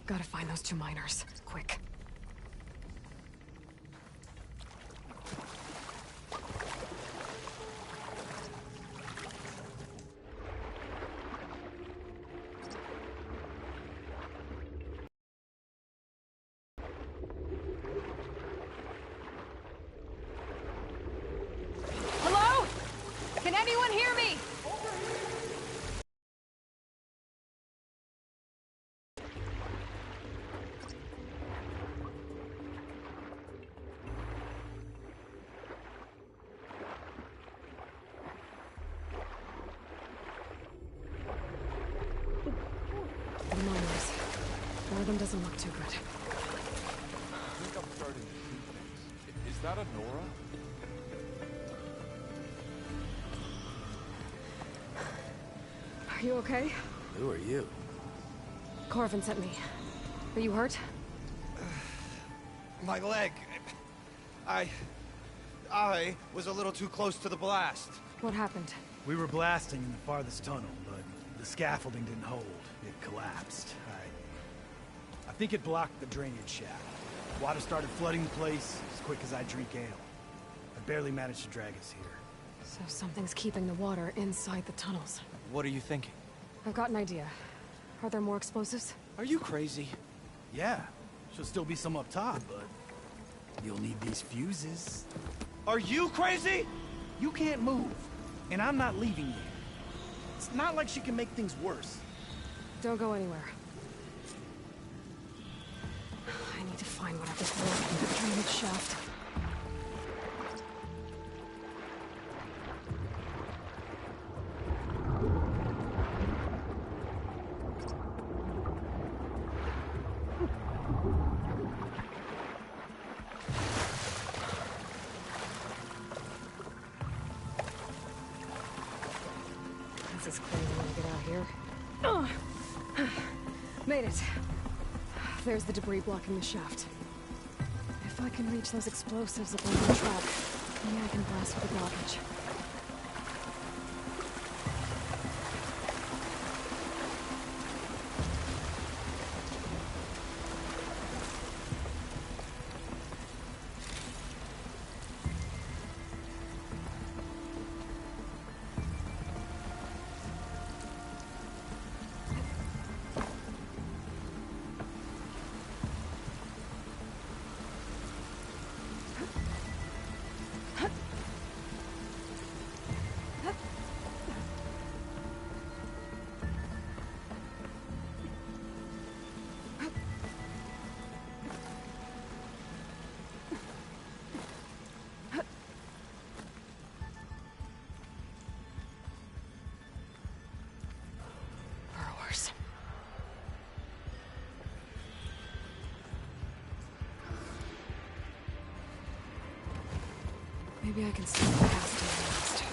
Gotta find those two miners. Quick. Hello? Can anyone hear me? The miners. One of them doesn't look too good. I think I'm starting to see things. Is that a Nora? Are you okay? Who are you? Corvin sent me. Are you hurt? My leg. I was a little too close to the blast. What happened? We were blasting in the farthest tunnel, but the scaffolding didn't hold. It collapsed. I think it blocked the drainage shaft. Water started flooding the place as quick as I drink ale. I barely managed to drag us here. So something's keeping the water inside the tunnels. What are you thinking? I've got an idea. Are there more explosives? Are you crazy? Yeah, should still be some up top, but you'll need these fuses. Are you crazy? You can't move, and I'm not leaving you. It's not like she can make things worse. Don't go anywhere. I need to find whatever's blocking the drainage shaft. This is crazy when I get out here. Made it. There's the debris blocking the shaft. If I can reach those explosives up on the track, maybe I can blast with the blockage. Burrowers. Maybe I can slip past it last.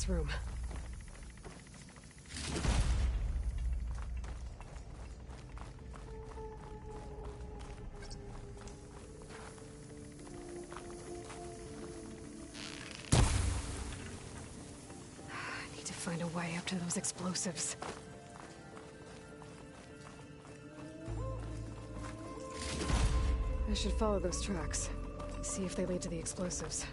this room. I need to find a way up to those explosives. I should follow those tracks. See if they lead to the explosives.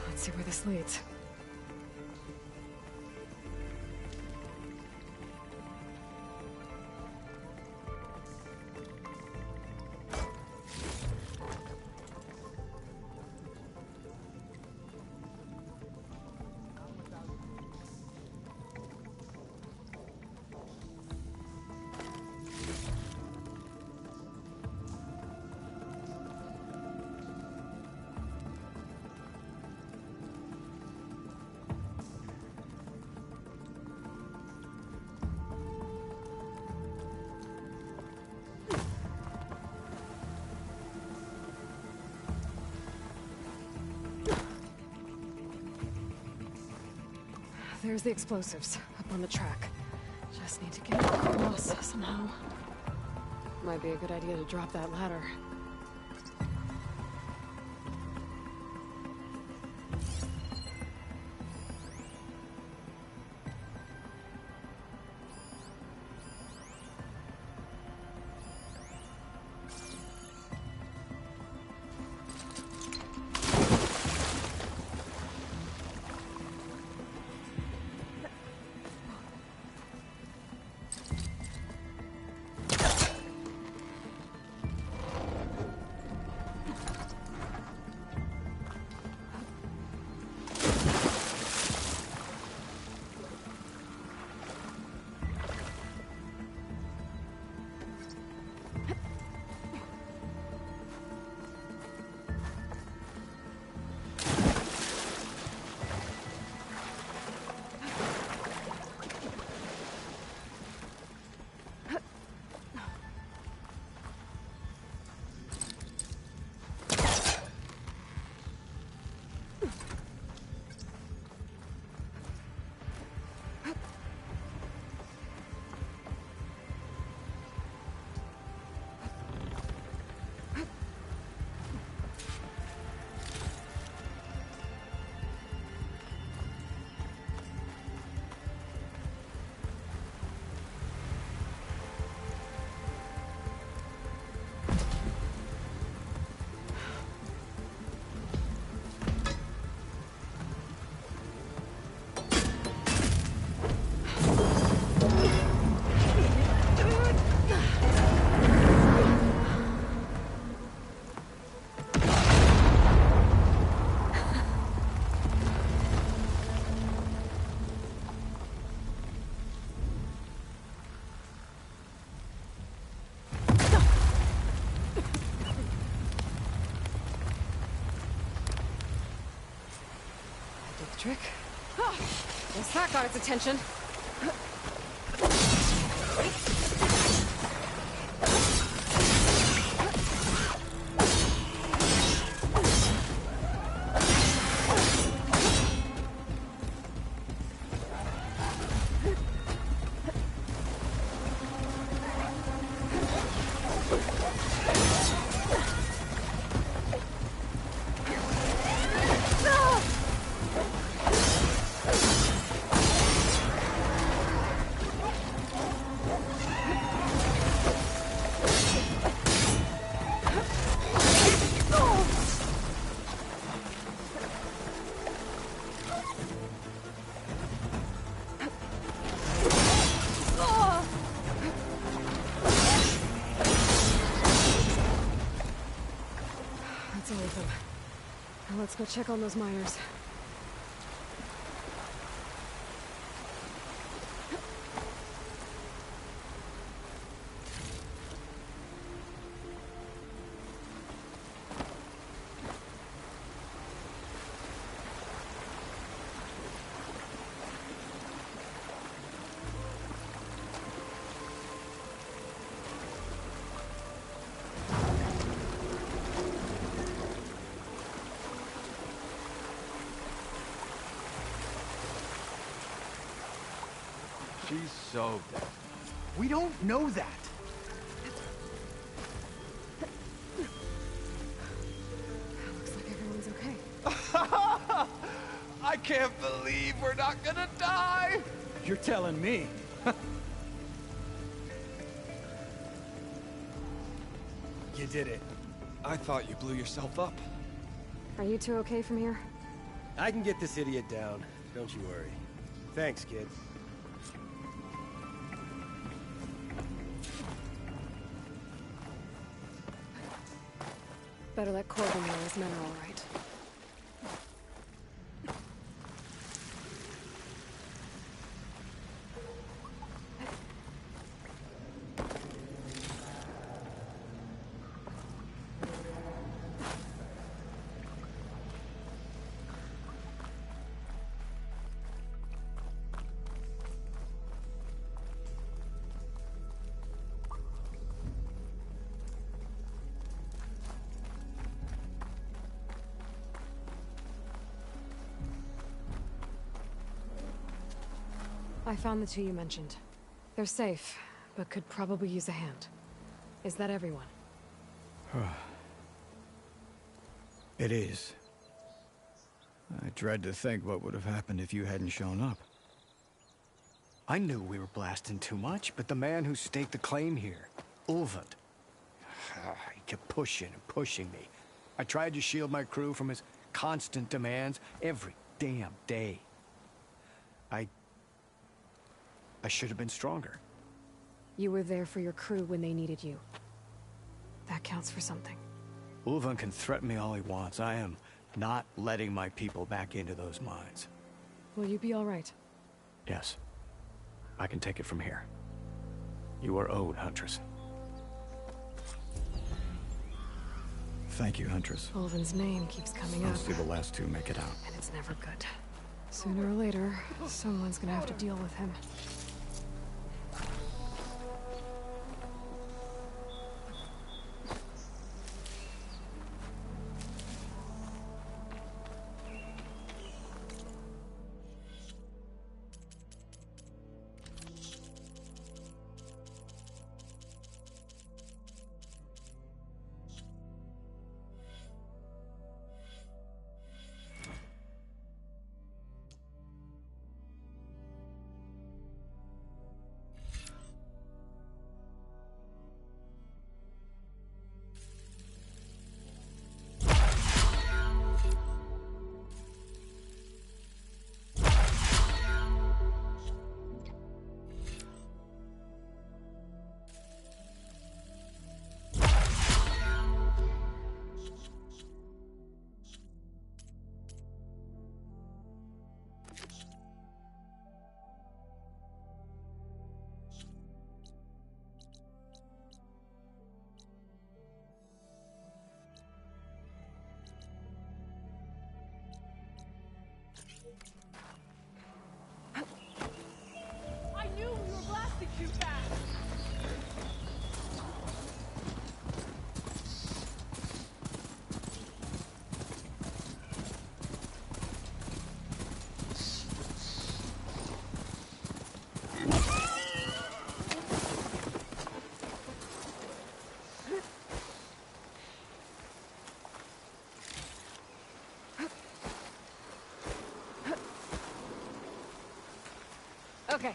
Let's see where this leads. There's the explosives, up on the track. Just need to get across somehow. Might be a good idea to drop that ladder. Trick. Oh, guess that got its attention. Let's go check on those miners. She's so dead. We don't know that. Looks like everyone's okay. I can't believe we're not gonna die! You're telling me. You did it. I thought you blew yourself up. Are you two okay from here? I can get this idiot down. Don't you worry. Thanks, kid. Better let Corbin know his men are all right. I found the two you mentioned. They're safe, but could probably use a hand. Is that everyone? It is. I dread to think what would have happened if you hadn't shown up. I knew we were blasting too much, but the man who staked the claim here, Ulvund, he kept pushing and pushing me. I tried to shield my crew from his constant demands every damn day. I should have been stronger. You were there for your crew when they needed you. That counts for something. Ulvund can threaten me all he wants. I am not letting my people back into those mines. Will you be all right? Yes. I can take it from here. You are owed, Huntress. Thank you, Huntress. Ulvund's name keeps coming I'll up, see the last two make it out. and it's never good. Sooner or later, someone's gonna have to deal with him. I knew we were blasting too fast! Okay.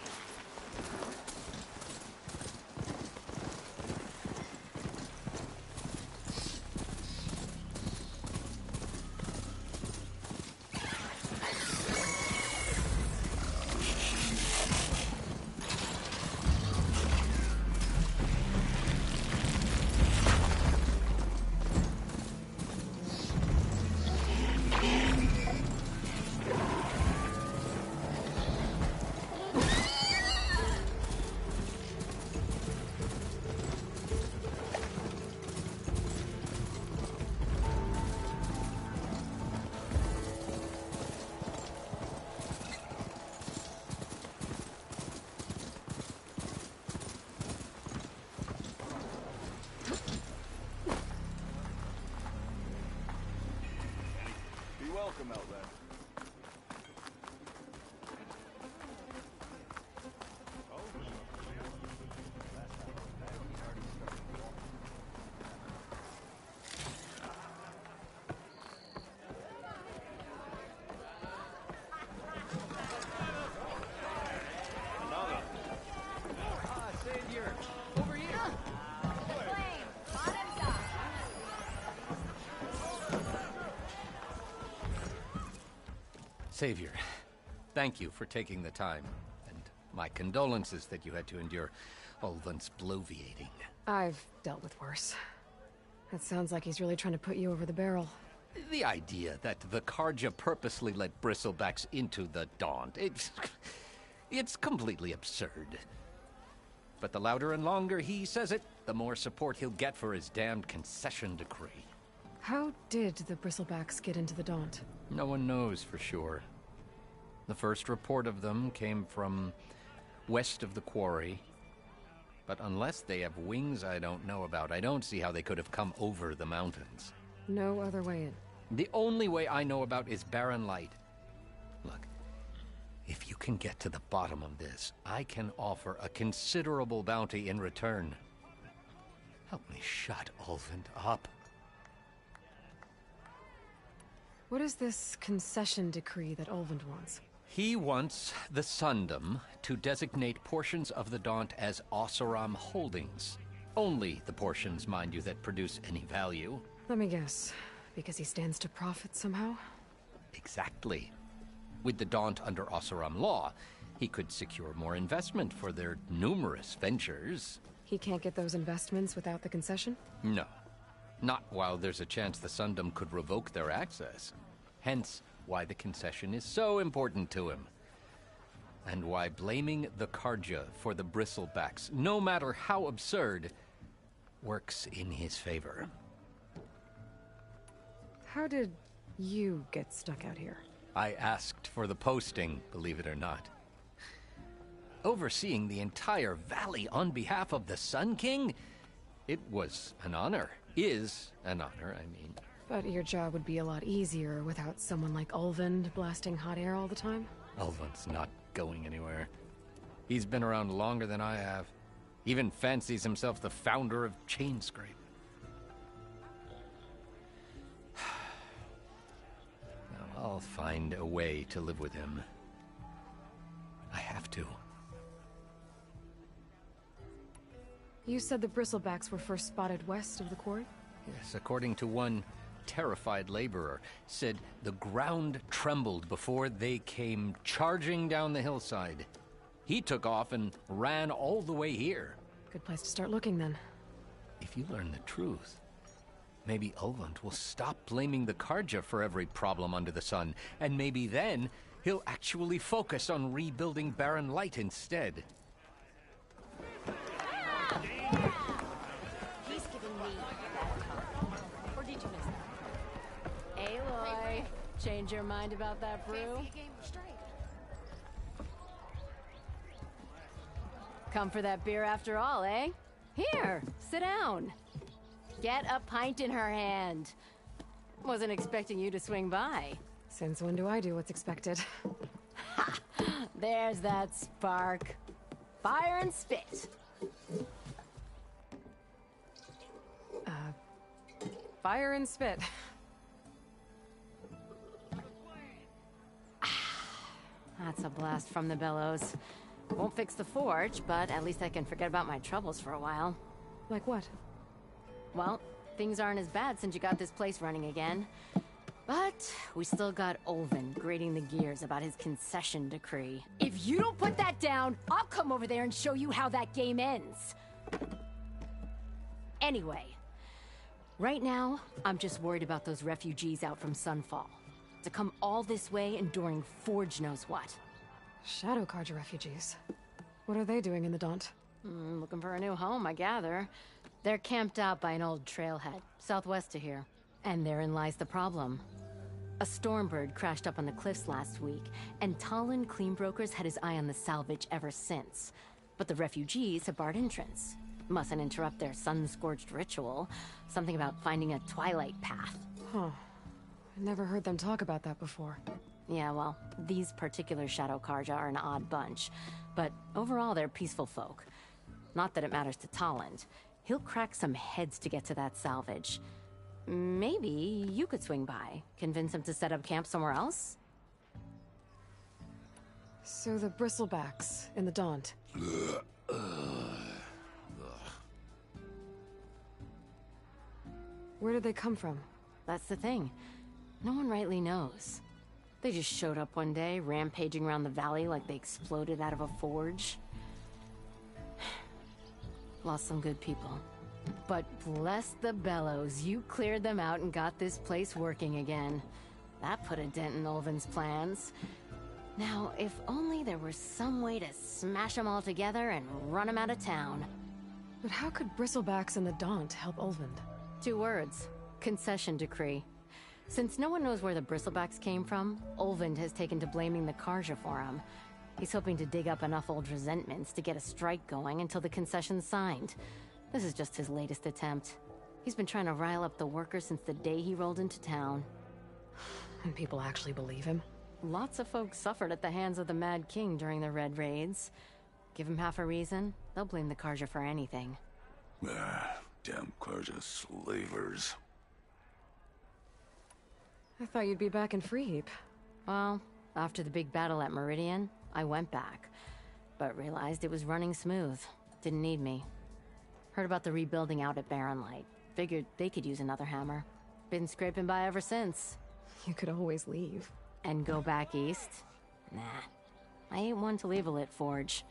Savior, thank you for taking the time, and my condolences that you had to endure Ulvund's bloviating. I've dealt with worse. It sounds like he's really trying to put you over the barrel. The idea that the Karja purposely let bristlebacks into the Daunt, it's completely absurd. But the louder and longer he says it, the more support he'll get for his damned concession decree. How did the bristlebacks get into the Daunt? No one knows for sure. The first report of them came from west of the quarry. But unless they have wings I don't know about, I don't see how they could have come over the mountains. No other way in. The only way I know about is barren light. Look, if you can get to the bottom of this, I can offer a considerable bounty in return. Help me shut Ulvund up. What is this concession decree that Ulvund wants? He wants the Sundom to designate portions of the Daunt as Oseram holdings. Only the portions, mind you, that produce any value. Let me guess. Because he stands to profit somehow? Exactly. With the Daunt under Oseram law, he could secure more investment for their numerous ventures. He can't get those investments without the concession? No. Not while there's a chance the Sundom could revoke their access. Hence, why the concession is so important to him. And why blaming the Karja for the bristlebacks, no matter how absurd, works in his favor. How did you get stuck out here? I asked for the posting, believe it or not. Overseeing the entire valley on behalf of the Sun King? It was an honor. Is an honor, I mean. But your job would be a lot easier without someone like Ulvund blasting hot air all the time? Ulvund's not going anywhere. He's been around longer than I have. Even fancies himself the founder of Chainscrape. Now, I'll find a way to live with him. I have to. You said the bristlebacks were first spotted west of the quarry? Yes, according to one terrified laborer, said the ground trembled before they came charging down the hillside. He took off and ran all the way here. Good place to start looking, then. If you learn the truth, maybe Ulvund will stop blaming the Karja for every problem under the sun, and maybe then he'll actually focus on rebuilding Barren Light instead. He's giving me that talk. Or did you miss that? Aloy, change your mind about that brew? Come for that beer after all, eh? Here, sit down. Get a pint in her hand. Wasn't expecting you to swing by. Since when do I do what's expected? Ha! There's that spark. Fire and spit. Fire and spit. That's a blast from the bellows. Won't fix the forge, but at least I can forget about my troubles for a while. Like what? Well, things aren't as bad since you got this place running again. But we still got Ulvund grating the gears about his concession decree. If you don't put that down, I'll come over there and show you how that game ends. Anyway, right now, I'm just worried about those refugees out from Sunfall. To come all this way enduring Forge knows what. Shadow Karja refugees. What are they doing in the Daunt? Looking for a new home, I gather. They're camped out by an old trailhead, southwest of here. And therein lies the problem. A Stormbird crashed up on the cliffs last week, and Talon Cleanbrokers had his eye on the salvage ever since. But the refugees have barred entrance. Mustn't interrupt their sun-scorched ritual. Something about finding a twilight path. Huh. I never heard them talk about that before. Yeah, well, these particular Shadow Karja are an odd bunch. But overall, they're peaceful folk. Not that it matters to Talon. He'll crack some heads to get to that salvage. Maybe you could swing by, convince him to set up camp somewhere else? So the bristlebacks in the Daunt. Where did they come from? That's the thing. No one rightly knows. They just showed up one day, rampaging around the valley like they exploded out of a forge. Lost some good people. But bless the bellows, you cleared them out and got this place working again. That put a dent in Ulvin's plans. Now, if only there were some way to smash them all together and run them out of town. But how could Bristlebacks and the Daunt help Ulvund? 2 words. Concession decree. Since no one knows where the Bristlebacks came from, Ulvund has taken to blaming the Karja for them. He's hoping to dig up enough old resentments to get a strike going until the concession's signed. This is just his latest attempt. He's been trying to rile up the workers since the day he rolled into town. And people actually believe him? Lots of folks suffered at the hands of the Mad King during the Red Raids. Give him half a reason, they'll blame the Karja for anything. Damn Karja slavers. I thought you'd be back in Freeheap. Well, after the big battle at Meridian, I went back, but realized it was running smooth. Didn't need me. Heard about the rebuilding out at Barren Light. Figured they could use another hammer. Been scraping by ever since. You could always leave. And go back east? Nah. I ain't one to leave a lit forge.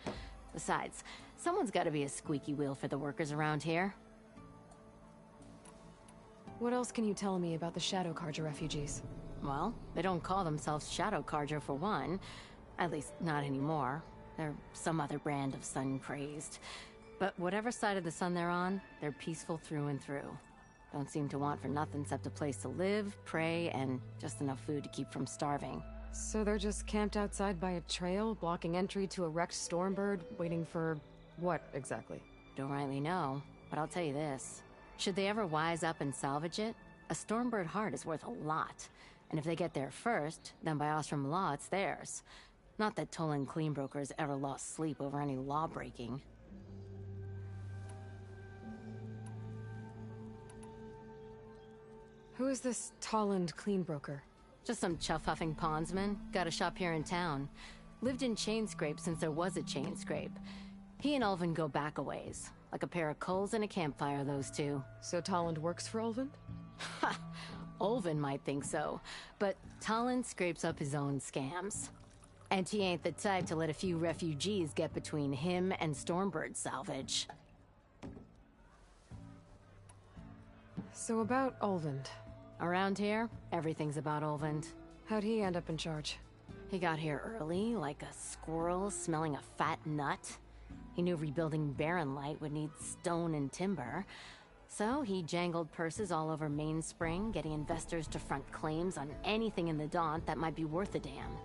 Besides, someone's gotta be a squeaky wheel for the workers around here. What else can you tell me about the Shadow Karja refugees? Well, they don't call themselves Shadow Karja for one. At least, not anymore. They're some other brand of sun-crazed. But whatever side of the sun they're on, they're peaceful through and through. Don't seem to want for nothing except a place to live, pray, and just enough food to keep from starving. So they're just camped outside by a trail, blocking entry to a wrecked Stormbird, waiting for... what, exactly? Don't rightly know, but I'll tell you this. Should they ever wise up and salvage it, a Stormbird heart is worth a lot. And if they get there first, then by Ostrom law, it's theirs. Not that Tolan Cleanbrokers ever lost sleep over any law-breaking. Who is this Toland Cleanbroker? Just some chuff-huffing pondsman. Got a shop here in town. Lived in Chainscrape since there was a Chainscrape. He and Ulvund go back a ways. Like a pair of coals and a campfire, those two. So Toland works for Ulvund? Ha! Ulvund might think so, but Toland scrapes up his own scams. And he ain't the type to let a few refugees get between him and Stormbird salvage. So about Ulvund. Around here, everything's about Ulvund. How'd he end up in charge? He got here early, like a squirrel smelling a fat nut. He knew rebuilding Barren Light would need stone and timber. So he jangled purses all over Mainspring, getting investors to front claims on anything in the Daunt that might be worth a damn.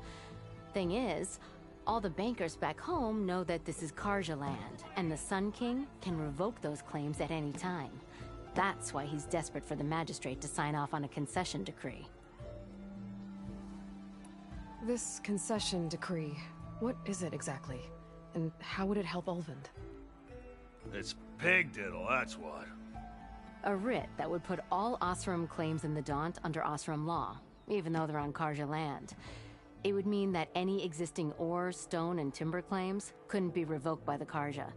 Thing is, all the bankers back home know that this is Karja land, and the Sun King can revoke those claims at any time. That's why he's desperate for the magistrate to sign off on a concession decree. This concession decree, what is it exactly? And how would it help Ulvund? It's pig diddle, that's what. A writ that would put all Osram claims in the Daunt under Osram law, even though they're on Karja land. It would mean that any existing ore, stone, and timber claims couldn't be revoked by the Karja.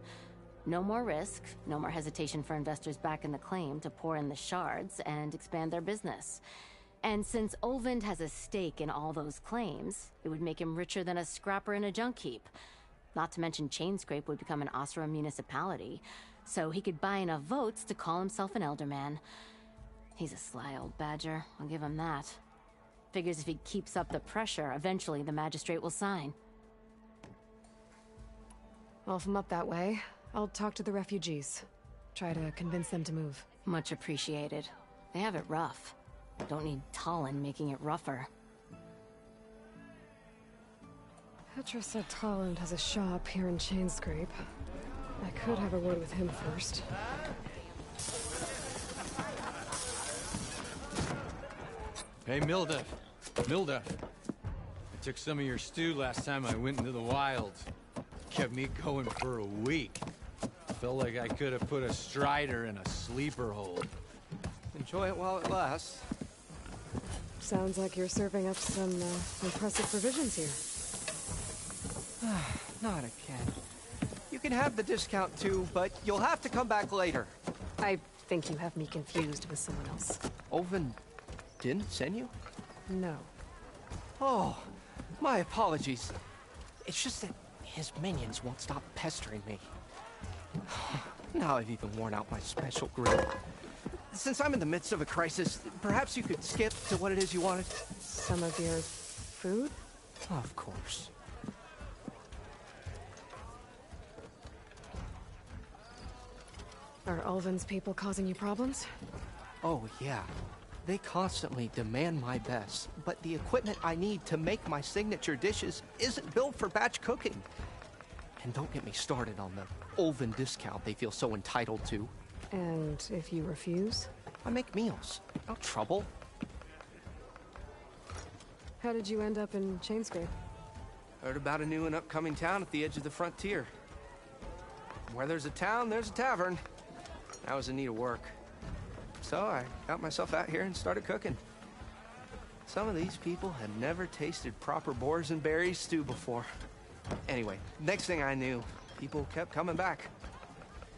No more risk, no more hesitation for investors back in the claim to pour in the shards and expand their business. And since Ulvund has a stake in all those claims, it would make him richer than a scrapper in a junk heap. Not to mention Chainscrape would become an Osram municipality, so he could buy enough votes to call himself an elderman. He's a sly old badger, I'll give him that. Figures if he keeps up the pressure, eventually the magistrate will sign. Well, if I'm up that way, I'll talk to the refugees. Try to convince them to move. Much appreciated. They have it rough. Don't need Tolan making it rougher. Petra said Toland has a shop here in Chainscrape. I could have a word with him first. Hey, Milda. I took some of your stew last time I went into the wilds. Kept me going for a week. Felt like I could have put a strider in a sleeper hold. Enjoy it while it lasts. Sounds like you're serving up some impressive provisions here. Not again. You can have the discount too, but you'll have to come back later. I think you have me confused with someone else. Ulvund didn't send you? No. Oh, my apologies. It's just that his minions won't stop pestering me. Now I've even worn out my special grill. Since I'm in the midst of a crisis, perhaps you could skip to what it is you wanted? Some of your food? Of course. Are Ulvin's people causing you problems? Oh, yeah. They constantly demand my best, but the equipment I need to make my signature dishes isn't built for batch cooking. And don't get me started on the Ulvin discount they feel so entitled to. And if you refuse? I make meals. No trouble. How did you end up in Chainscrape? Heard about a new and upcoming town at the edge of the frontier. Where there's a town, there's a tavern. I was in need of work. So I got myself out here and started cooking. Some of these people had never tasted proper boars and berries stew before. Anyway, next thing I knew, people kept coming back.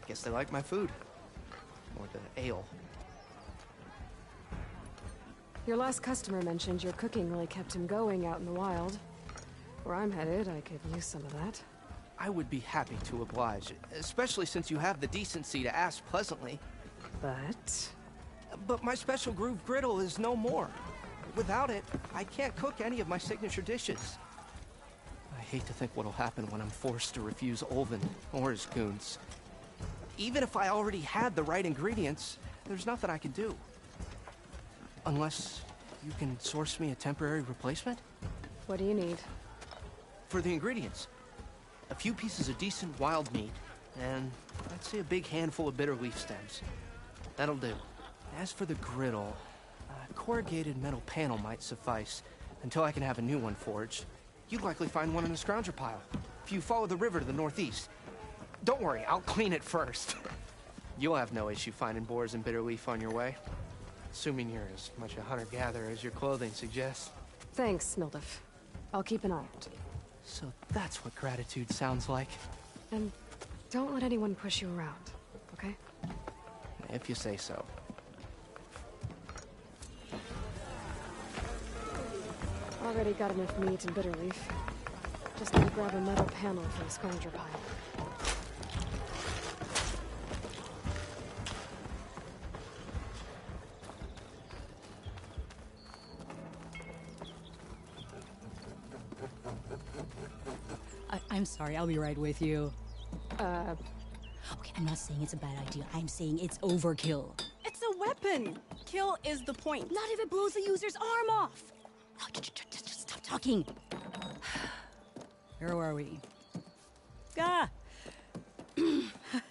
Guess they liked my food. Or the ale. Your last customer mentioned your cooking really kept him going out in the wild. Where I'm headed, I could use some of that. I would be happy to oblige, especially since you have the decency to ask pleasantly. But my special groove griddle is no more. Without it, I can't cook any of my signature dishes. I hate to think what'll happen when I'm forced to refuse Ulvin or his goons. Even if I already had the right ingredients, there's nothing I can do. Unless you can source me a temporary replacement? What do you need? For the ingredients. A few pieces of decent wild meat, and I'd say a big handful of bitter leaf stems. That'll do. As for the griddle, a corrugated metal panel might suffice until I can have a new one forged. You'd likely find one in the scrounger pile, if you follow the river to the northeast. Don't worry, I'll clean it first. You'll have no issue finding boars and bitter leaf on your way. Assuming you're as much a hunter-gatherer as your clothing suggests. Thanks, Mildif. I'll keep an eye out. So that's what gratitude sounds like. And don't let anyone push you around, okay? If you say so. Already got enough meat and bitter leaf. Just need to grab a metal panel for the scrounger pile. I'm sorry, I'll be right with you. Okay, I'm not saying it's a bad idea. I'm saying it's overkill. It's a weapon! Kill is the point. Not if it blows the user's arm off! Oh, just stop talking. Where were we?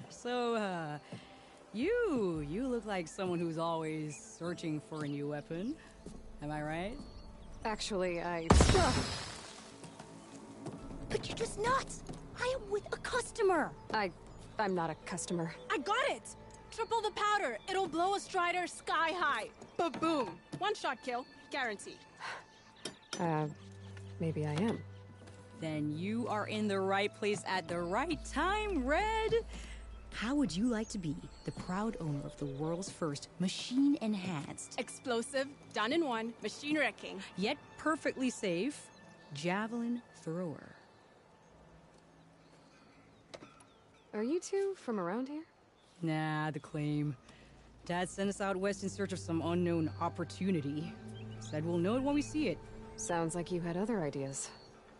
So, you look like someone who's always searching for a new weapon. Am I right? Actually, But you're just nuts! I am with a customer! I'm not a customer. I got it! Triple the powder. It'll blow a Strider sky high. Ba-boom. One-shot kill. Guaranteed. Maybe I am. Then you are in the right place at the right time, Red! How would you like to be the proud owner of the world's first machine-enhanced... Explosive, done in one, machine wrecking. Yet perfectly safe, javelin thrower. Are you two from around here? Nah, the claim. Dad sent us out west in search of some unknown opportunity. Said we'll know it when we see it. Sounds like you had other ideas.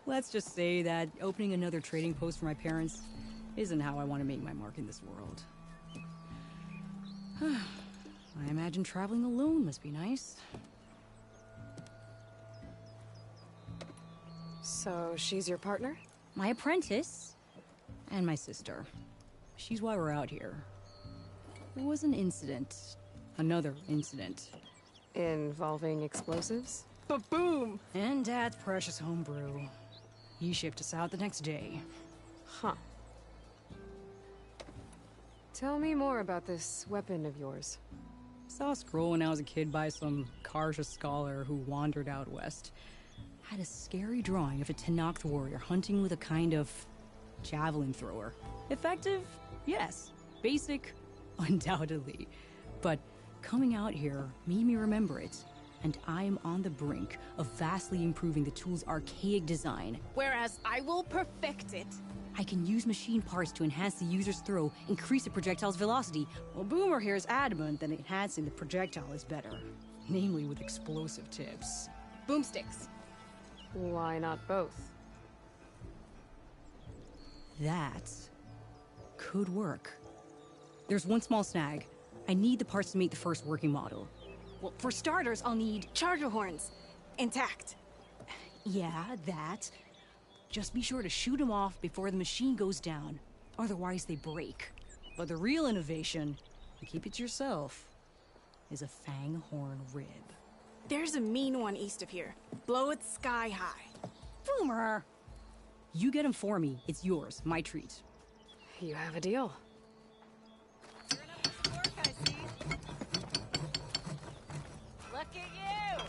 Let's just say that opening another trading post for my parents isn't how I want to make my mark in this world. I imagine traveling alone must be nice. So, she's your partner? My apprentice. And my sister. She's why we're out here. There was an incident. Another incident. Involving explosives? Ba-boom! And Dad's precious homebrew. He shipped us out the next day. Huh. Tell me more about this weapon of yours. Saw a scroll when I was a kid by some Karja scholar who wandered out west. Had a scary drawing of a Tenakth warrior hunting with a kind of javelin thrower. Effective? Yes. Basic? Undoubtedly. But coming out here made me remember it. and I am on the brink of vastly improving the tool's archaic design. Whereas I will perfect it. I can use machine parts to enhance the user's throw, increase the projectile's velocity. Well, Boomer here is adamant that enhancing the projectile is better. Namely with explosive tips. Boomsticks. Why not both? That could work. There's one small snag. I need the parts to make the first working model. Well, for starters, I'll need charger horns. Intact. Yeah, that. Just be sure to shoot them off before the machine goes down. Otherwise, they break. But the real innovation, and keep it to yourself, is a fang horn rib. There's a mean one east of here. Blow it sky high. Boomer! You get him for me. It's yours. My treat. You have a deal. Look at you!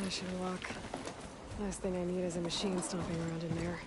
I should walk. Last thing I need is a machine stomping around in there.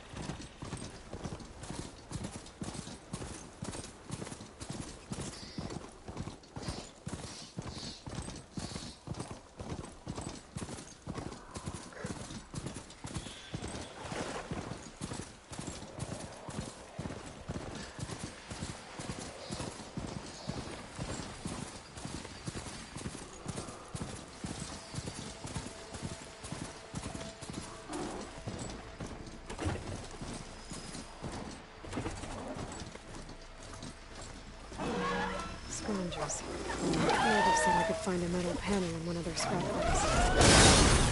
Scroungers. Native said I could find a metal panel in one of their scrap piles.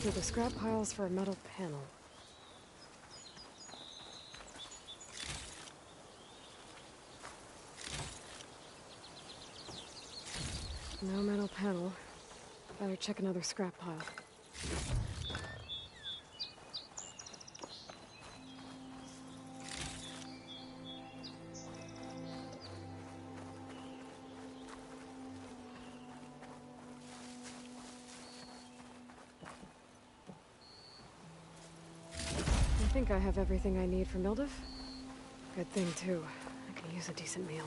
Through the scrap piles for a metal panel. No metal panel. Better check another scrap pile. I think I have everything I need for Mildev. Good thing, too. I can use a decent meal.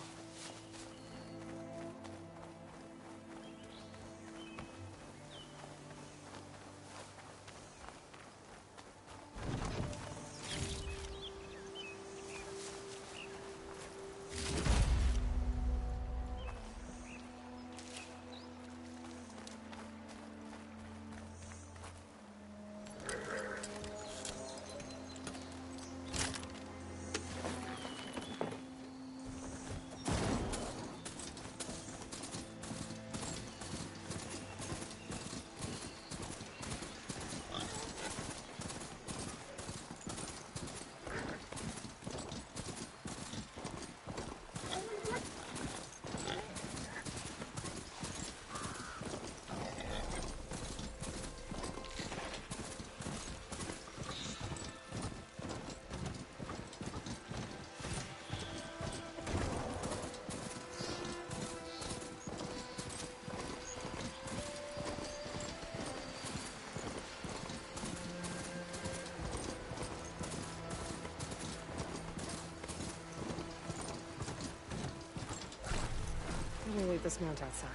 probably leave this mount outside.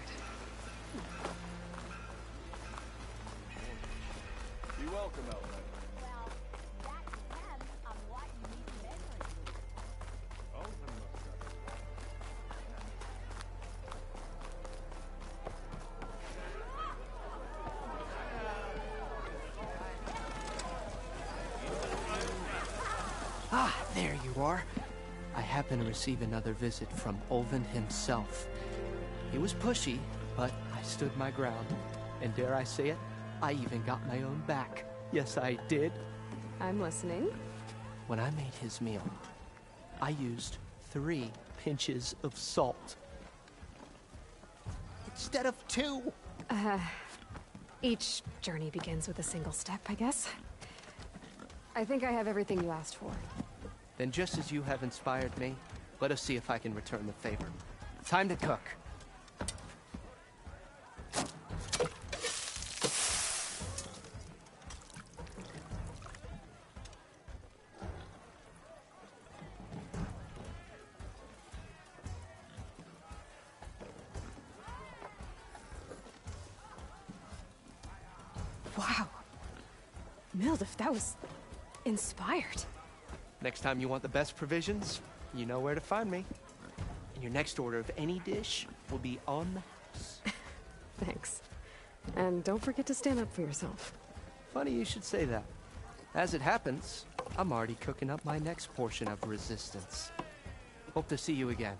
Be welcome, Aloy. Ah, there you are. I happen to receive another visit from Ulvund himself. He was pushy, but I stood my ground. And dare I say it, I even got my own back. Yes, I did. I'm listening. When I made his meal, I used 3 pinches of salt. Instead of 2. Each journey begins with a single step, I guess. I think I have everything you asked for. Then just as you have inspired me, let us see if I can return the favor. Time to cook. Wow. Mildif, that was inspired. Next time you want the best provisions, you know where to find me. And your next order of any dish will be on the house. Thanks. And don't forget to stand up for yourself. Funny you should say that. As it happens, I'm already cooking up my next portion of resistance. Hope to see you again.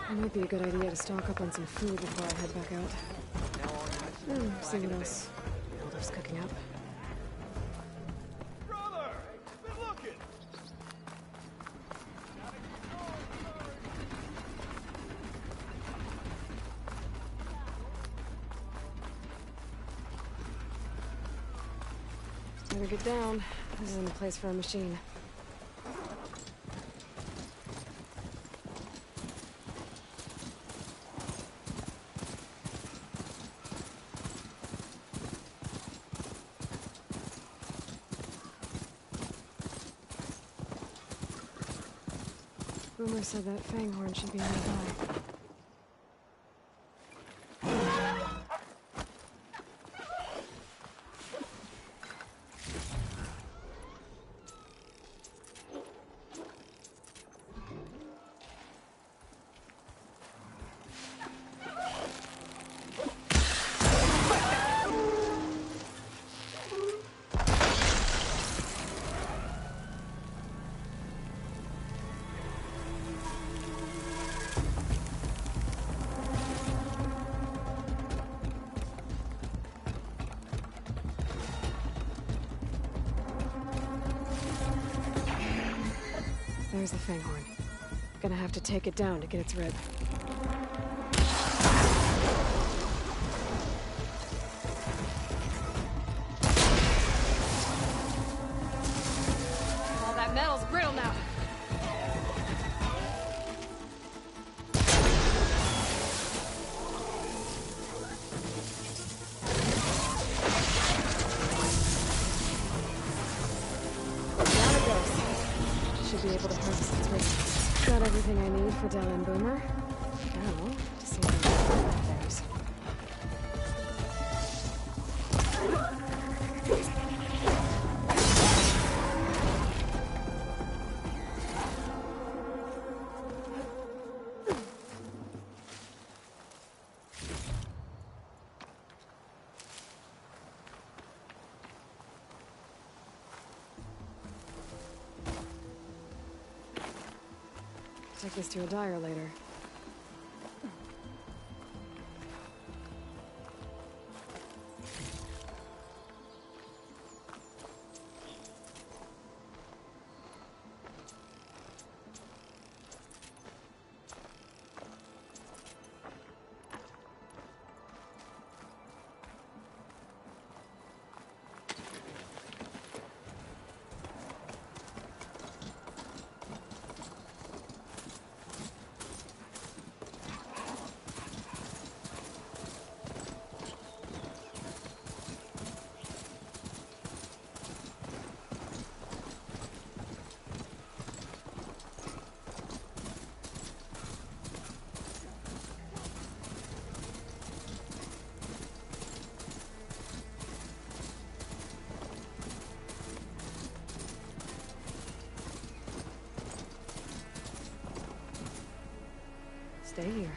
It might be a good idea to stock up on some food before I head back out. See what else Mildif's cooking up. Brother! Been looking! Time to get down. This isn't the place for a machine. Boomer said that Fanghorn should be nearby. There's the Fanghorn. Gonna have to take it down to get its rib. All that metal's brittle now. Should be able to process its rib. Got everything I need for Dell and Boomer. Now, to see how that fares. Take this to a dyer later. Stay here.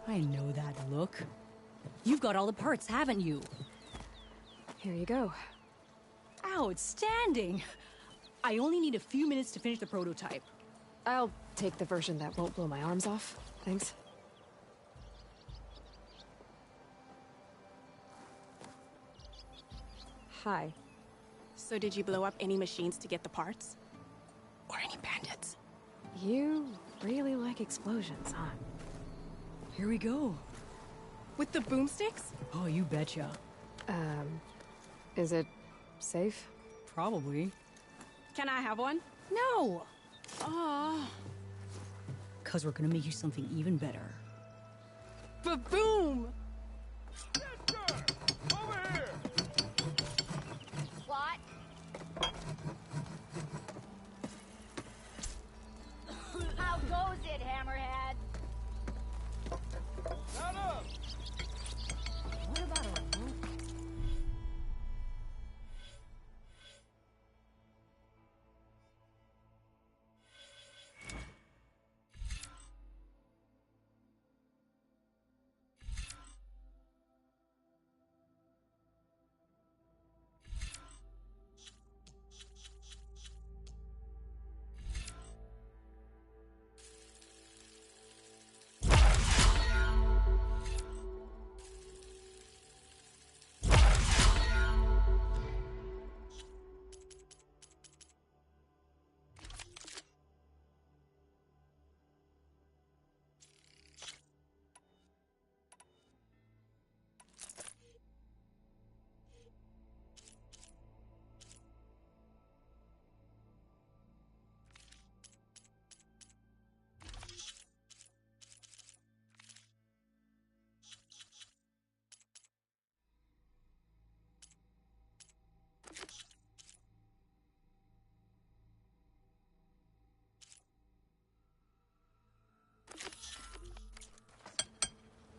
I know that look. You've got all the parts, haven't you? Here you go. Outstanding! I only need a few minutes to finish the prototype. I'll take the version that won't blow my arms off. Thanks. Hi. So did you blow up any machines to get the parts? Or any bandits? You really like explosions, huh? Here we go. With the boomsticks? Oh, you betcha. Is it safe? Probably. Can I have one? No! Aw. 'Cause we're gonna make you something even better. Ba-boom! What? How goes it, Hammerhead? Shut up! What about a remote?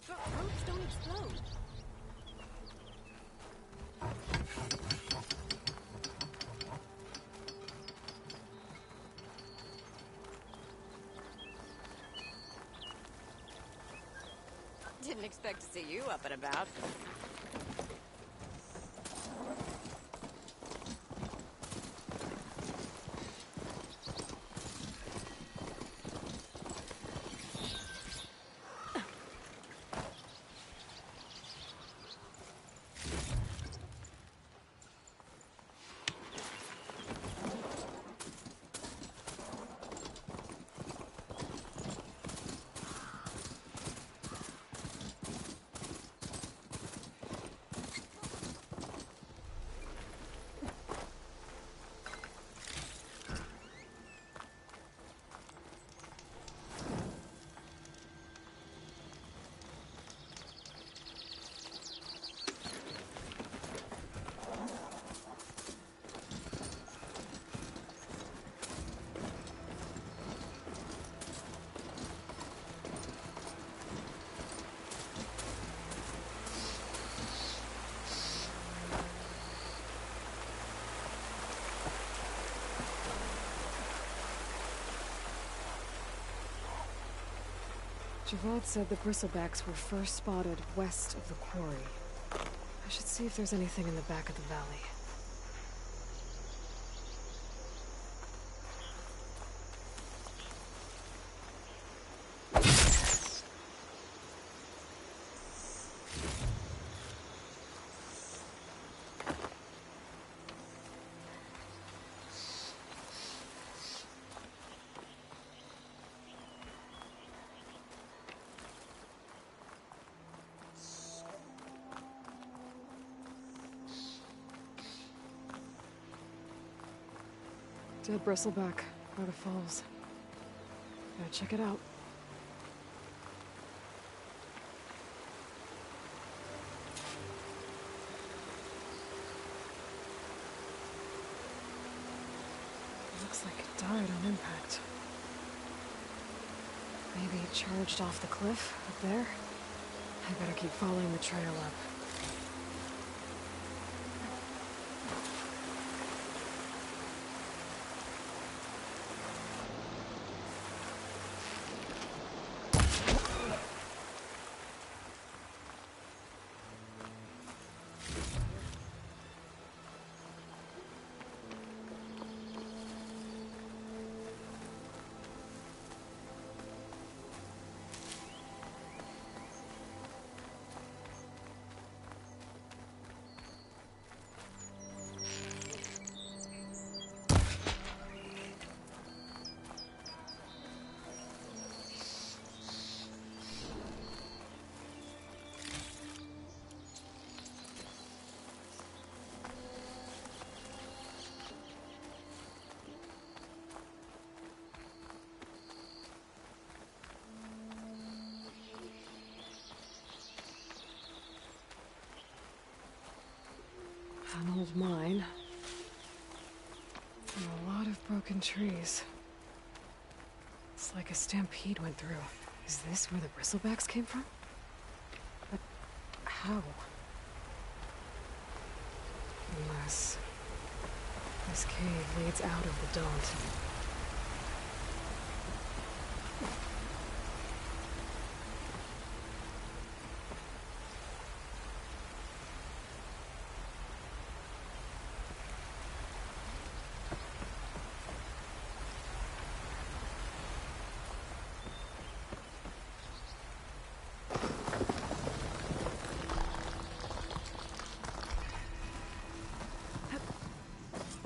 But ropes don't explode. Didn't expect to see you up and about. Javad said the bristlebacks were first spotted west of the quarry. I should see if there's anything in the back of the valley. Dead bristleback, where the falls. Gotta check it out. Looks like it died on impact. Maybe it charged off the cliff up there. I better keep following the trail up. An old mine. And a lot of broken trees. It's like a stampede went through. Is this where the bristlebacks came from? But how? Unless this cave leads out of the Daunt.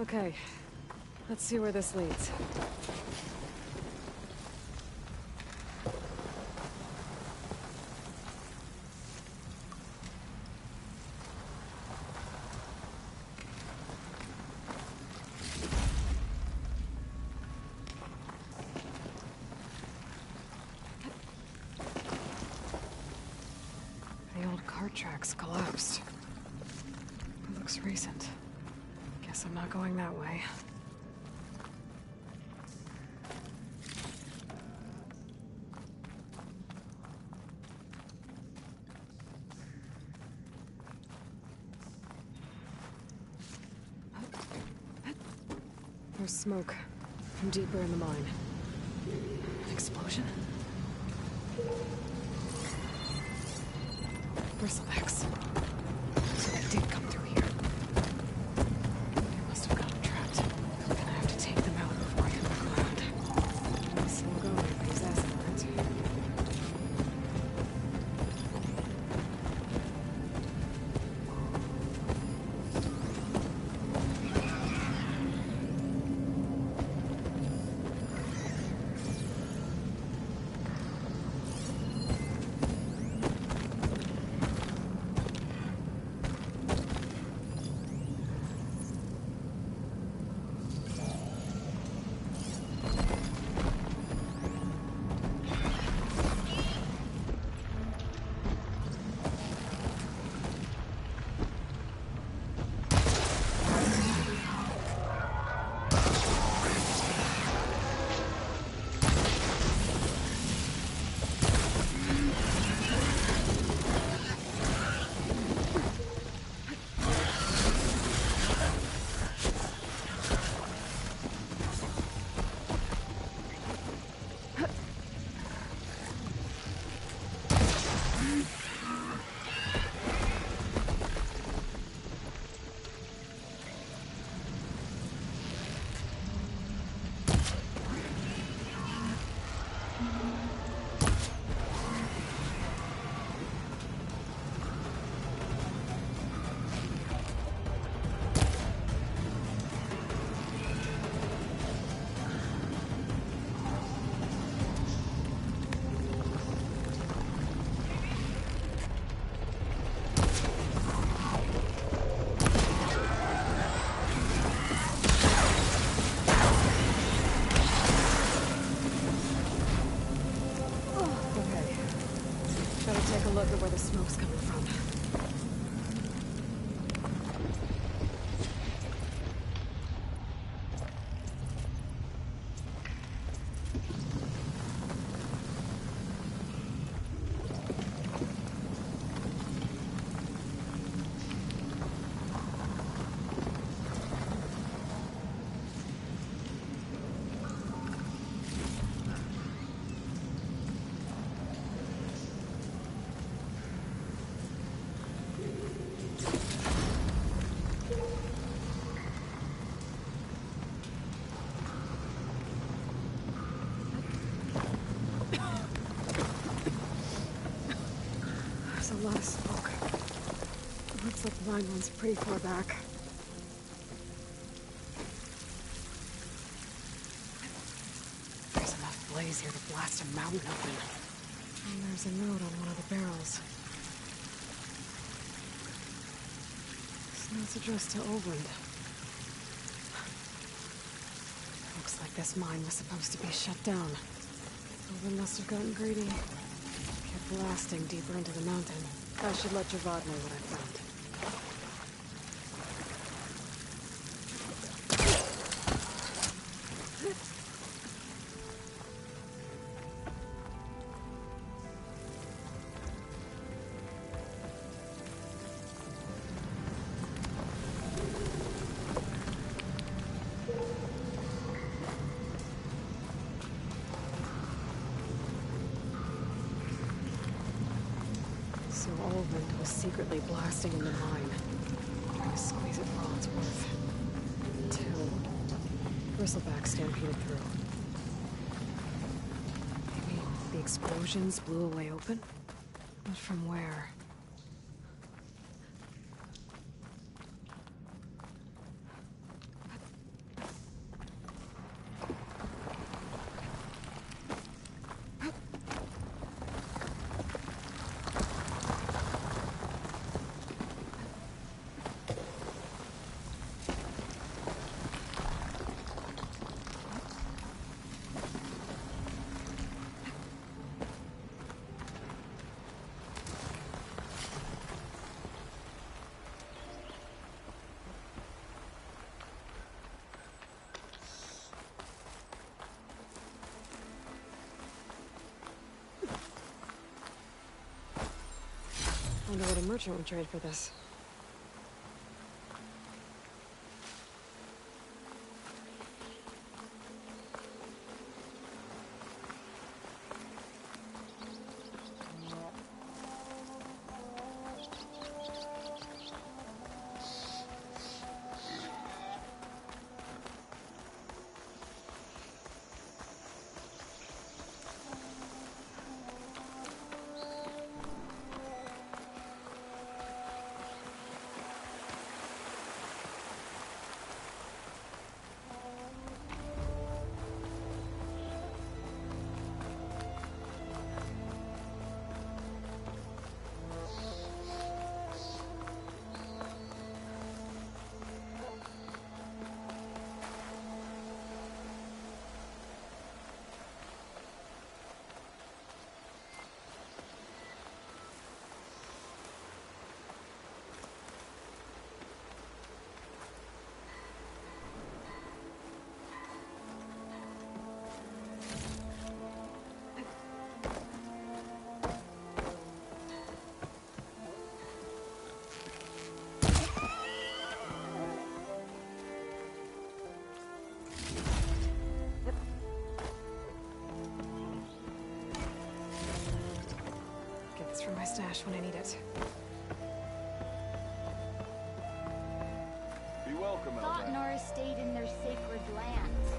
Okay, let's see where this leads. The old cart tracks collapsed. It looks recent. Guess I'm not going that way. There's smoke from deeper in the mine. An explosion? Bristlebacks. So they did come through here. They must have gotten trapped. I'm gonna have to take them out before I hit the ground. Slow going with these acid burns. Look at where the smoke's coming from. There's a lot of smoke. Looks like the mine runs pretty far back. There's enough blaze here to blast a mountain open. And there's a note on one of the barrels. This note's addressed to Oland. Looks like this mine was supposed to be shut down. Oland must have gotten greedy. Kept blasting deeper into the mountain. I should let Javad know what I found. So Oland was secretly blasting in the mine. Trying to squeeze it for all it's worth. Until Bristleback stampeded through. Maybe the explosions blew a way open? But from where? Wonder what a merchant would trade for this. For my stash when I need it. Be welcome, Thought Norris stayed in their sacred lands.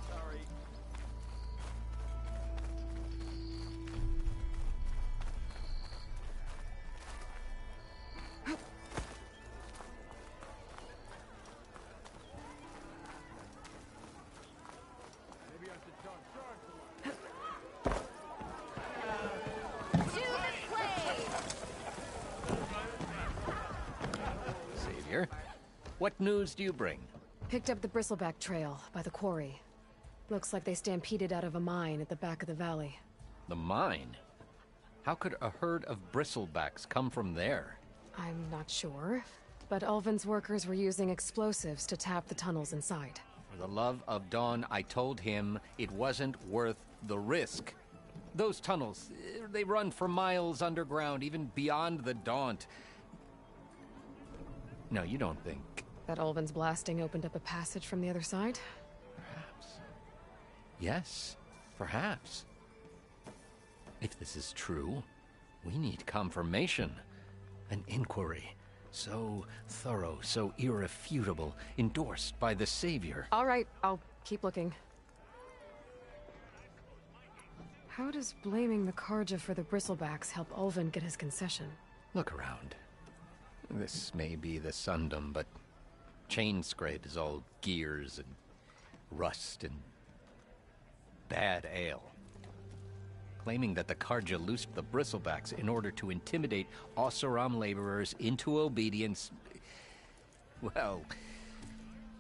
Sorry. Maybe I should charge Savior, what news do you bring? Picked up the bristleback trail by the quarry. Looks like they stampeded out of a mine at the back of the valley. The mine? How could a herd of bristlebacks come from there? I'm not sure, but Ulvin's workers were using explosives to tap the tunnels inside. For the love of Dawn, I told him it wasn't worth the risk. Those tunnels, they run for miles underground, even beyond the Daunt. No, you don't think... That Ulvin's blasting opened up a passage from the other side? Perhaps. Yes, perhaps. If this is true, we need confirmation. An inquiry. So thorough, so irrefutable, endorsed by the Savior. All right, I'll keep looking. How does blaming the Karja for the bristlebacks help Ulvin get his concession? Look around. This may be the Sundom, but Chainscrape is all gears and rust and bad ale. Claiming that the Karja loosed the bristlebacks in order to intimidate Oseram laborers into obedience. Well,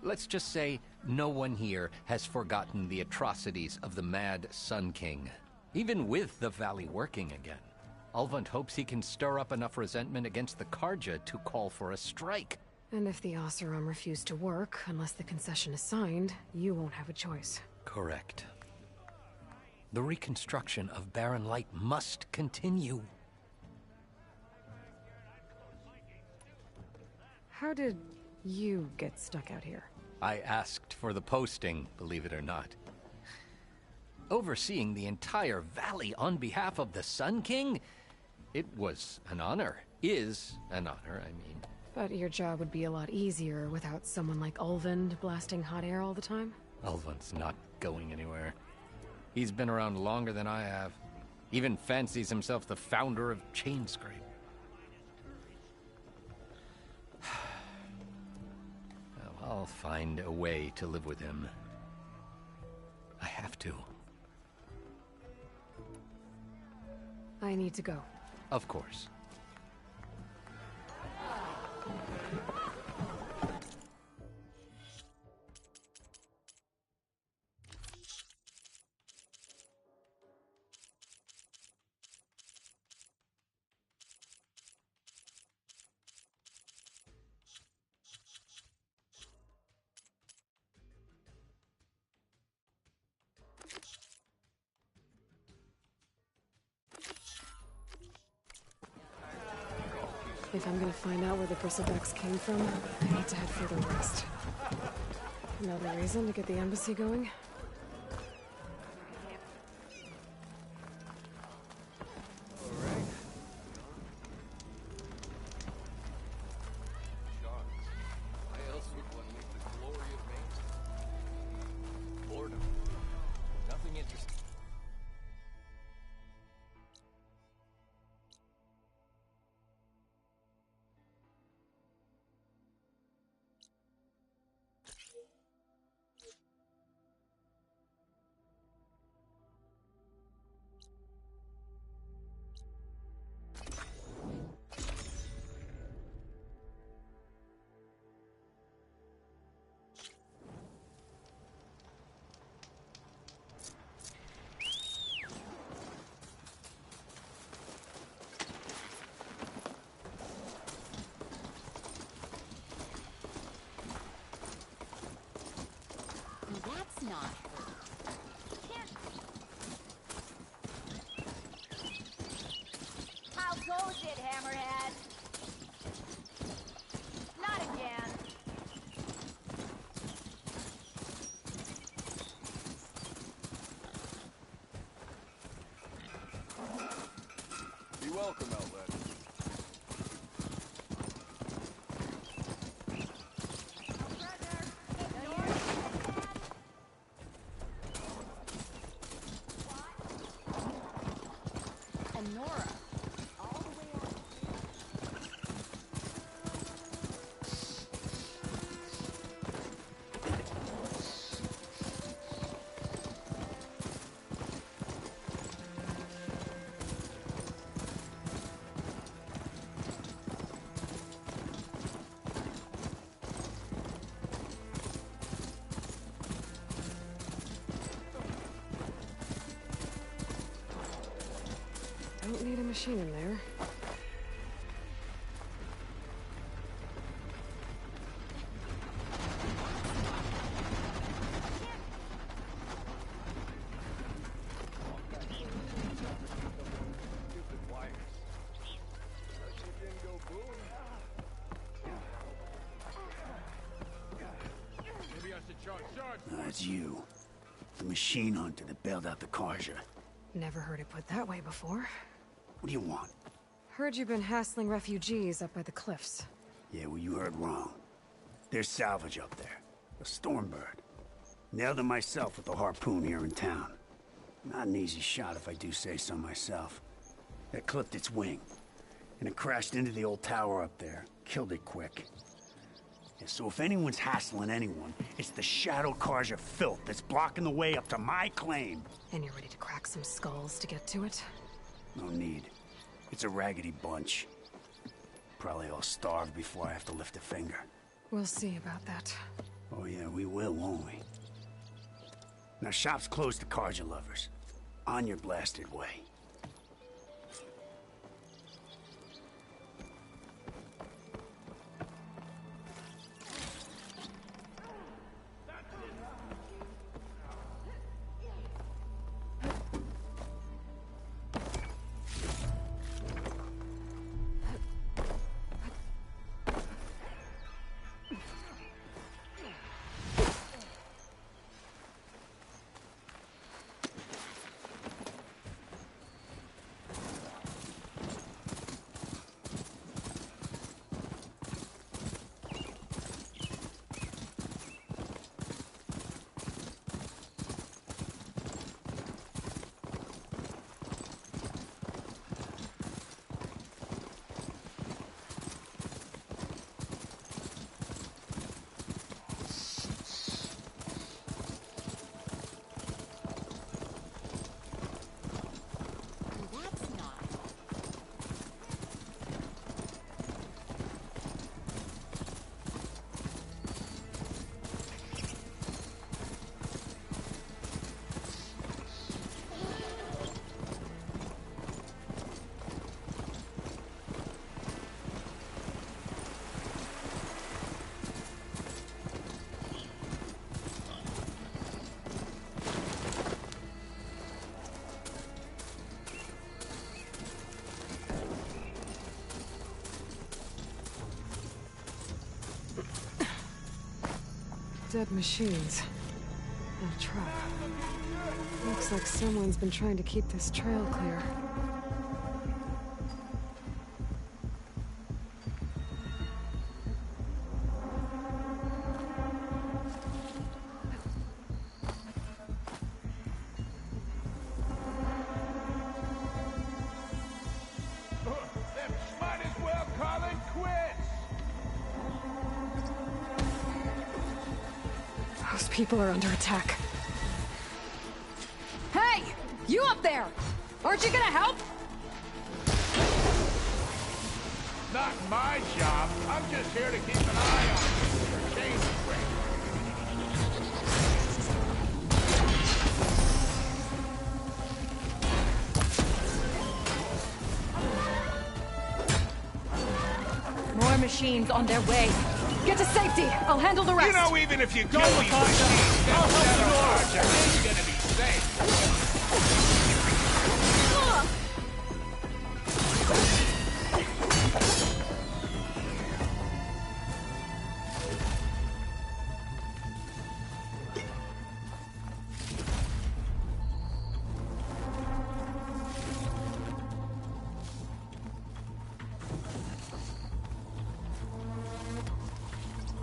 let's just say no one here has forgotten the atrocities of the Mad Sun King, even with the Valley working again. Ulvund hopes he can stir up enough resentment against the Karja to call for a strike. And if the Oseram refuse to work, unless the concession is signed, you won't have a choice. Correct. The reconstruction of Barren Light must continue. How did you get stuck out here? I asked for the posting, believe it or not. Overseeing the entire valley on behalf of the Sun King? It was an honor. Is an honor, I mean. But your job would be a lot easier without someone like Ulvund blasting hot air all the time? Ulvund's not going anywhere. He's been around longer than I have. Even fancies himself the founder of Chainscrape. Well, I'll find a way to live with him. I have to. I need to go. Of course. If I'm gonna find out where the bristlebacks came from, I need to head further west. Another reason to get the embassy going? Why else would one leave the glory of Maine? Boredom. Nothing interesting. That's not her. How goes it, Hammerhead? Not again. Be welcome, Outlet. machine in there. It's you. The machine hunter that bailed out the Karja. Never heard it put that way before. What do you want? Heard you've been hassling refugees up by the cliffs. Yeah, well, you heard wrong. There's salvage up there. A Stormbird. Nailed him myself with a harpoon here in town. Not an easy shot if I do say so myself. It clipped its wing, and it crashed into the old tower up there. Killed it quick. Yeah, so if anyone's hassling anyone, it's the Shadow Karja filth that's blocking the way up to my claim. And you're ready to crack some skulls to get to it? No need. It's a raggedy bunch. Probably all starved before I have to lift a finger. We'll see about that. Oh yeah, we will, won't we? Now shop's closed to Karja lovers. On your blasted way. Dead machines. And a trap. Looks like someone's been trying to keep this trail clear. Might as well call it quits! Those people are under attack. Hey! You up there! Aren't you gonna help? Not my job. I'm just here to keep an eye on you. Change quick. More machines on their way. Get to safety. I'll handle the rest. You know, even if you kill these machines, I'll help you, Nora. it's gonna be safe.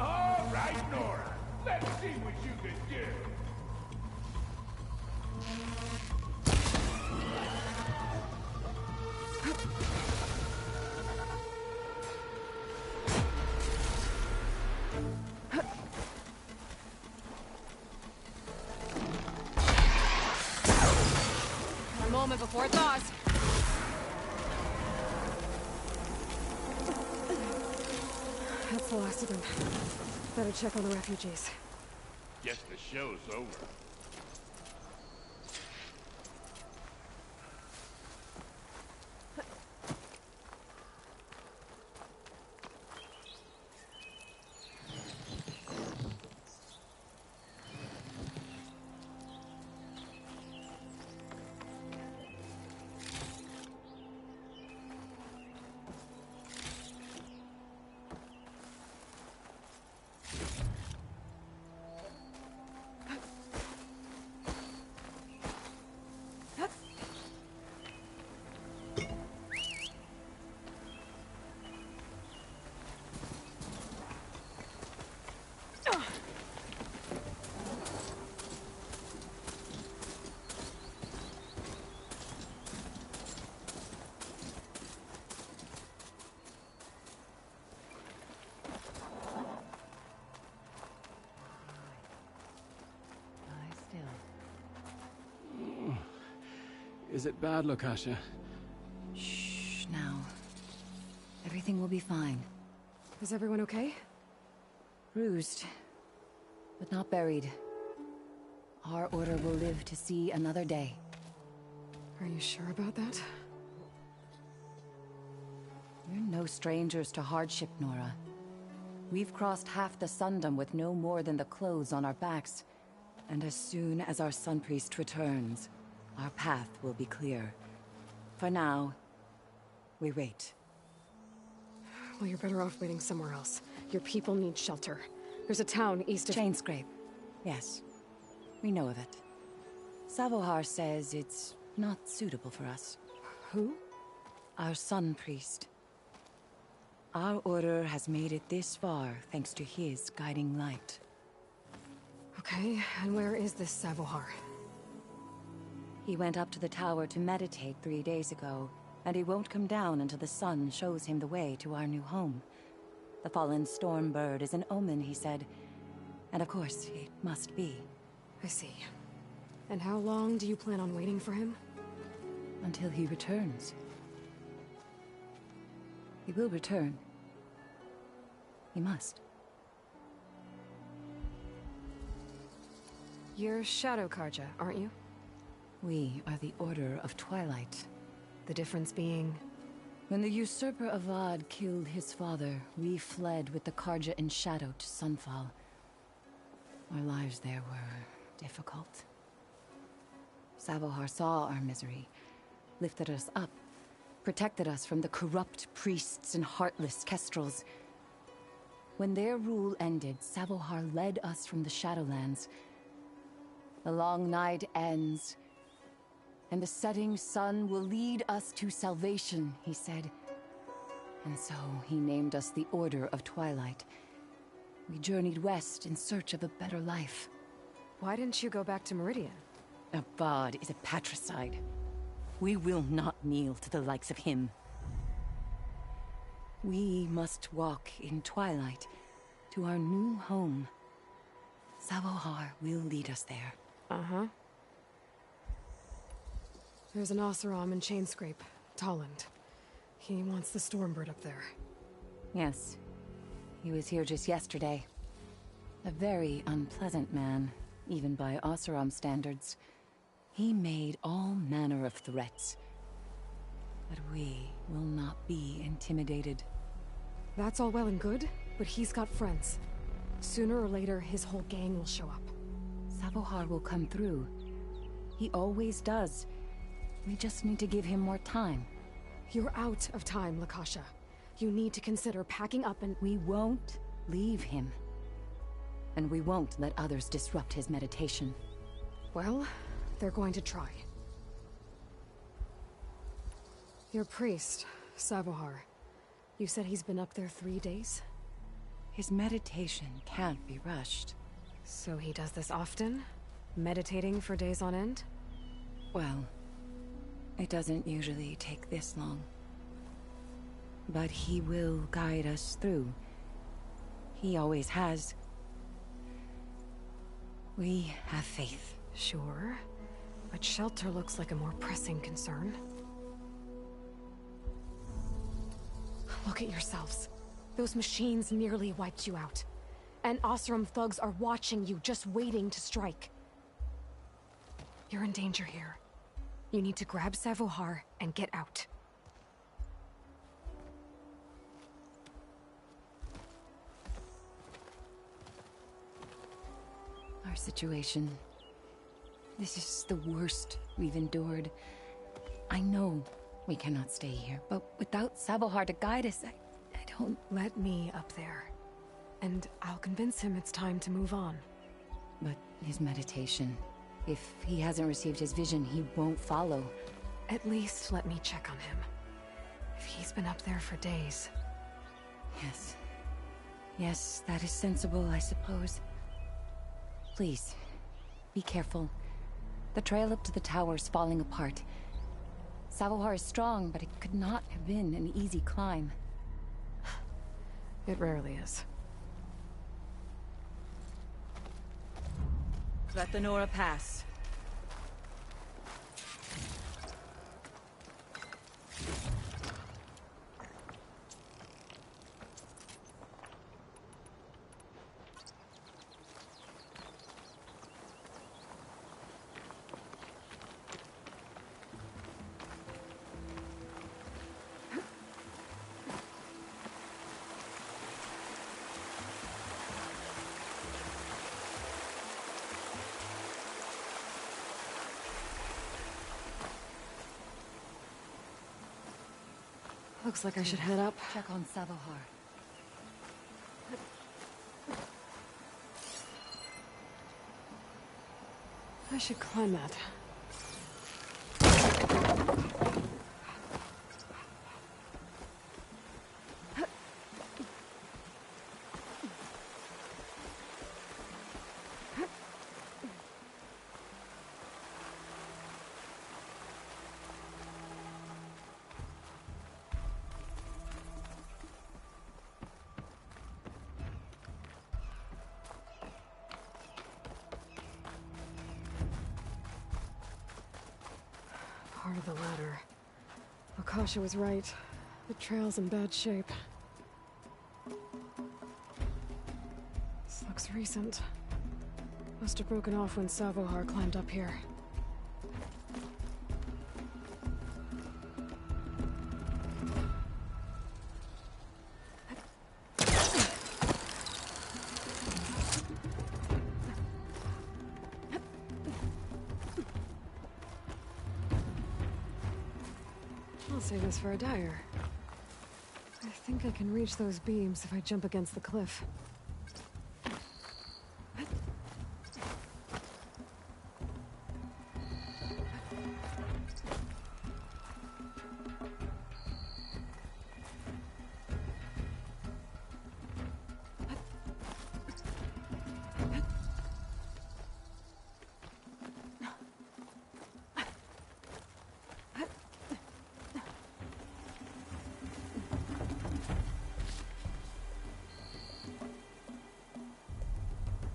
All right, Nora. Let's see what you can do. A moment before it thaws. That's the last of them. Better check on the refugees. Guess the show's over. Is it bad, Lakasha? Shh, now. Everything will be fine. Is everyone okay? Bruised, but not buried. Our order will live to see another day. Are you sure about that? We're no strangers to hardship, Nora. We've crossed half the Sundom with no more than the clothes on our backs. And as soon as our Sun Priest returns, our path will be clear. For now, we wait. Well, you're better off waiting somewhere else. Your people need shelter. There's a town east of... Chainscrape. Yes. We know of it. Savohar says it's not suitable for us. Who? Our Sun Priest. Our order has made it this far thanks to his guiding light. Okay, and where is this Savohar? He went up to the tower to meditate 3 days ago, and he won't come down until the sun shows him the way to our new home. The fallen storm bird is an omen, he said. And of course, it must be. I see. And how long do you plan on waiting for him? Until he returns. He will return. He must. You're Shadow Karja, aren't you? We are the Order of Twilight. The difference being... When the usurper Avad killed his father, we fled with the Karja in shadow to Sunfall. Our lives there were difficult. Savohar saw our misery, lifted us up, protected us from the corrupt priests and heartless kestrels. When their rule ended, Savohar led us from the Shadowlands. The long night ends, and the setting sun will lead us to salvation, he said. And so he named us the Order of Twilight. We journeyed west in search of a better life. Why didn't you go back to Meridian? Avad is a patricide. We will not kneel to the likes of him. We must walk in twilight to our new home. Savohar will lead us there. Uh-huh. There's an Oseram in Chainscrape, Tolland. He wants the Stormbird up there. Yes. He was here just yesterday. A very unpleasant man, even by Oseram standards. He made all manner of threats. But we will not be intimidated. That's all well and good, but he's got friends. Sooner or later, his whole gang will show up. Savohar will come through. He always does. We just need to give him more time. You're out of time, Lakasha. You need to consider packing up and... We won't leave him. And we won't let others disrupt his meditation. Well, they're going to try. Your priest, Savohar. You said he's been up there 3 days? His meditation can't be rushed. So he does this often? Meditating for days on end? Well, it doesn't usually take this long. But he will guide us through. He always has. We have faith. Sure. But shelter looks like a more pressing concern. Look at yourselves. Those machines nearly wiped you out. And Oseram thugs are watching you, just waiting to strike. You're in danger here. You need to grab Savohar and get out. Our situation. This is the worst we've endured. I know we cannot stay here, but without Savohar to guide us, I don't... Let me up there. And I'll convince him it's time to move on. But his meditation... If he hasn't received his vision, he won't follow. At least let me check on him. If he's been up there for days. Yes. Yes, that is sensible, I suppose. Please, be careful. The trail up to the tower's falling apart. Savohar is strong, but it could not have been an easy climb. It rarely is. Let the Nora pass. Looks like I should head up. Check on Savohar. I should climb that. Part of the ladder. Akasha was right. The trail's in bad shape. This looks recent. Must have broken off when Savohar climbed up here. I'll save this for a dyer. I think I can reach those beams if I jump against the cliff.